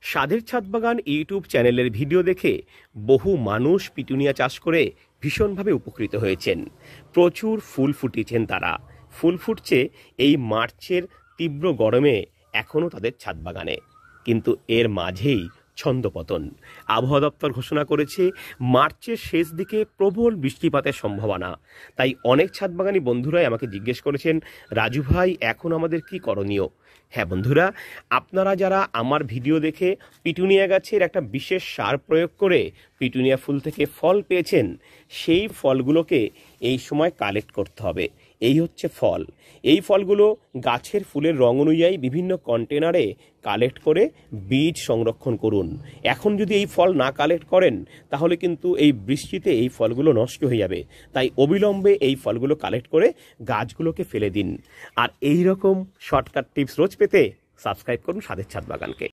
স্বাদের ছাদ বাগান ইউটিউব চ্যানেলের ভিডিও দেখে বহু মানুষ পিটুনিয়া চাষ করে ভীষণভাবে উপকৃত হয়েছেন। প্রচুর ফুল ফুটিয়েছেন তারা। ফুল ফুটছে এই মার্চের তীব্র গরমে এখনও তাদের ছাদ বাগানে। কিন্তু এর মাঝেই ছন্দপতন। আবহাওয়া দপ্তর ঘোষণা করেছে মার্চের শেষ দিকে প্রবল বৃষ্টিপাতের সম্ভাবনা। তাই অনেক ছাদ বাগানি বন্ধুরাই আমাকে জিজ্ঞেস করেছেন, রাজু ভাই এখন আমাদের কি করণীয়? হ্যাঁ বন্ধুরা, আপনারা যারা আমার ভিডিও দেখে পিটুনিয়া গাছের একটা বিশেষ সার প্রয়োগ করে পিটুনিয়া ফুল থেকে ফল পেয়েছেন, সেই ফলগুলোকে এই সময় কালেক্ট করতে হবে। এই হচ্ছে ফল। এই ফলগুলো গাছের ফুলের রং অনুযায়ী বিভিন্ন কন্টেনারে কালেক্ট করে বীজ সংরক্ষণ করুন। এখন যদি এই ফল না কালেক্ট করেন তাহলে কিন্তু এই বৃষ্টিতে এই ফলগুলো নষ্ট হয়ে যাবে। তাই অবিলম্বে এই ফলগুলো কালেক্ট করে গাছগুলোকে ফেলে দিন। আর এই রকম শর্টকাট টিপস রোজ পেতে সাবস্ক্রাইব করুন স্বাদের ছাদ বাগানকে।